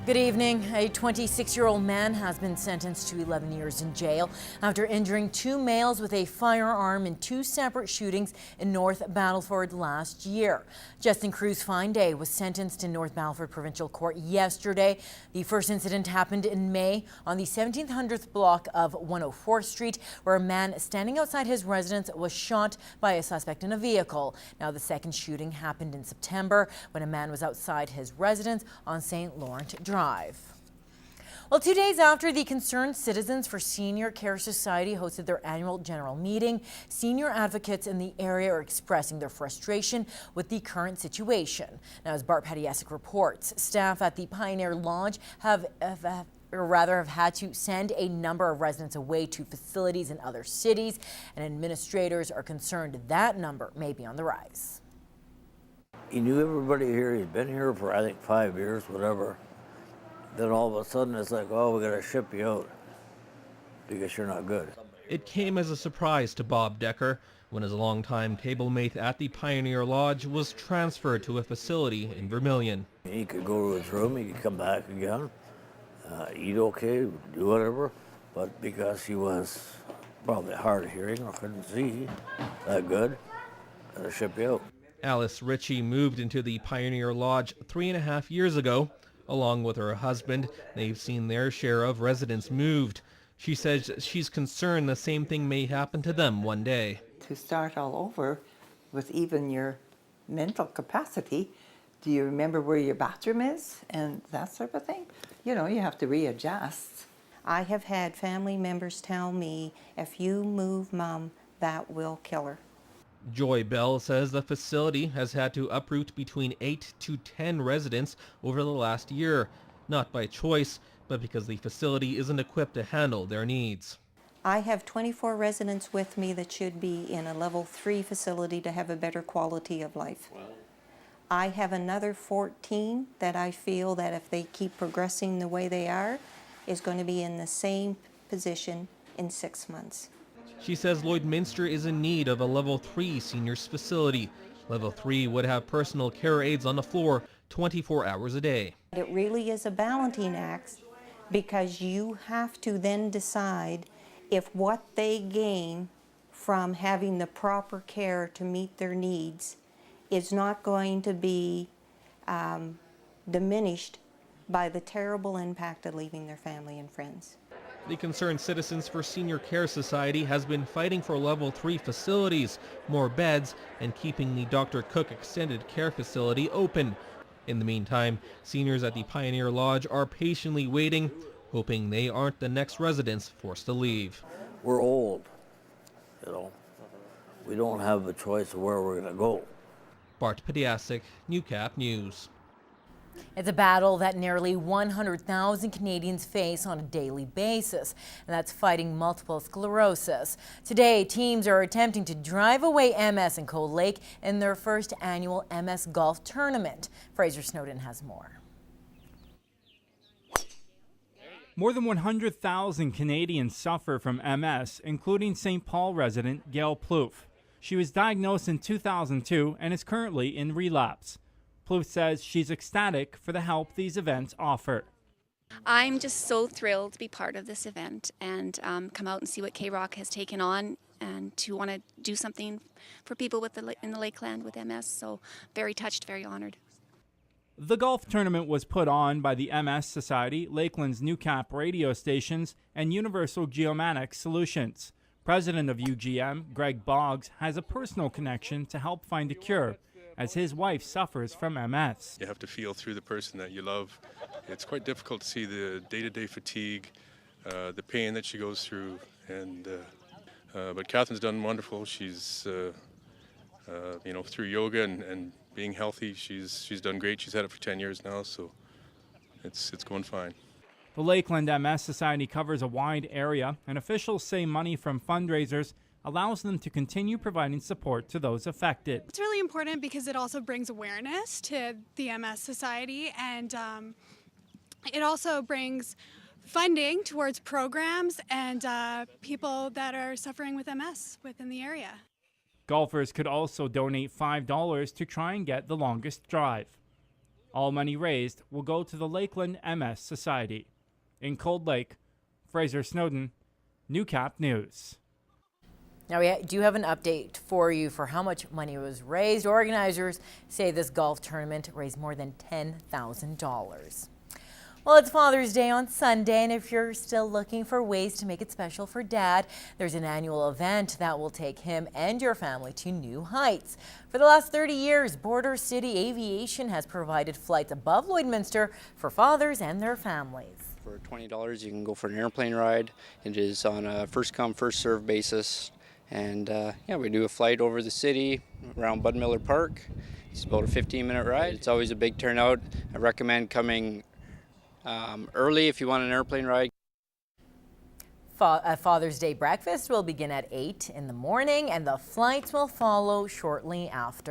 Good evening. A 26-year-old man has been sentenced to 11 years in jail after injuring two males with a firearm in two separate shootings in North Battleford last year. Justin Cruz Fine-Day was sentenced in North Battleford Provincial Court yesterday. The first incident happened in May on the 1700th block of 104th Street, where a man standing outside his residence was shot by a suspect in a vehicle. Now, the second shooting happened in September when a man was outside his residence on St. Laurent Drive. Well, 2 days after the Concerned Citizens for Senior Care Society hosted their annual general meeting, senior advocates in the area are expressing their frustration with the current situation. Now, as Bart Padiasic reports, staff at the Pioneer Lodge have had to send a number of residents away to facilities in other cities, and administrators are concerned that number may be on the rise. He knew everybody here. He's been here for, I think, 5 years, whatever. Then all of a sudden it's like, oh, we got to ship you out because you're not good. It came as a surprise to Bob Decker when his longtime table mate at the Pioneer Lodge was transferred to a facility in Vermilion. He could go to his room, he could come back again, eat okay, do whatever, but because he was probably hard of hearing or couldn't see that good, got to ship you out. Alice Ritchie moved into the Pioneer Lodge 3.5 years ago. Along with her husband, they've seen their share of residents moved. She says she's concerned the same thing may happen to them one day. To start all over with even your mental capacity, do you remember where your bathroom is and that sort of thing? You know, you have to readjust. I have had family members tell me, if you move Mom, that will kill her. Joy Bell says the facility has had to uproot between 8 to 10 residents over the last year, not by choice, but because the facility isn't equipped to handle their needs. I have 24 residents with me that should be in a level 3 facility to have a better quality of life. Wow. I have another 14 that I feel that if they keep progressing the way they are, is going to be in the same position in 6 months. She says Lloydminster is in need of a Level 3 seniors facility. Level 3 would have personal care aides on the floor 24 hours a day. It really is a balancing act because you have to then decide if what they gain from having the proper care to meet their needs is not going to be diminished by the terrible impact of leaving their family and friends. The Concerned Citizens for Senior Care Society has been fighting for Level 3 facilities, more beds, and keeping the Dr. Cook Extended Care Facility open. In the meantime, seniors at the Pioneer Lodge are patiently waiting, hoping they aren't the next residents forced to leave. We're old, you know. We don't have a choice of where we're going to go. Bart Padiasic, Newcap News. It's a battle that nearly 100,000 Canadians face on a daily basis, and that's fighting multiple sclerosis. Today, teams are attempting to drive away MS in Cold Lake in their first annual MS Golf Tournament. Fraser Snowden has more. More than 100,000 Canadians suffer from MS, including St. Paul resident Gail Plouffe. She was diagnosed in 2002 and is currently in relapse. Plouffe says she's ecstatic for the help these events offer. I'm just so thrilled to be part of this event and come out and see what K-Rock has taken on and to want to do something for people in the Lakeland with MS. So very touched, very honored. The golf tournament was put on by the MS Society, Lakeland's Newcap radio stations, and Universal Geomatics Solutions. President of UGM, Greg Boggs, has a personal connection to help find a cure, as his wife suffers from MS. You have to feel through the person that you love. It's quite difficult to see the day-to-day fatigue, the pain that she goes through, and but Catherine's done wonderful. She's, through yoga and being healthy, she's done great. She's had it for 10 years now, so it's going fine. The Lakeland MS Society covers a wide area, and officials say money from fundraisers allows them to continue providing support to those affected. It's really important because it also brings awareness to the MS Society, and it also brings funding towards programs and people that are suffering with MS within the area. Golfers could also donate $5 to try and get the longest drive. All money raised will go to the Lakeland MS Society. In Cold Lake, Fraser Snowden, Newcap News. Now, we do have an update for you for how much money was raised. Organizers say this golf tournament raised more than $10,000. Well, it's Father's Day on Sunday, and if you're still looking for ways to make it special for Dad, there's an annual event that will take him and your family to new heights. For the last 30 years, Border City Aviation has provided flights above Lloydminster for fathers and their families. For $20, you can go for an airplane ride. It is on a first-come, first-served basis. And yeah, we do a flight over the city around Bud Miller Park. It's about a 15-minute ride. It's always a big turnout. I recommend coming early if you want an airplane ride. Father's Day breakfast will begin at 8 in the morning, and the flights will follow shortly after.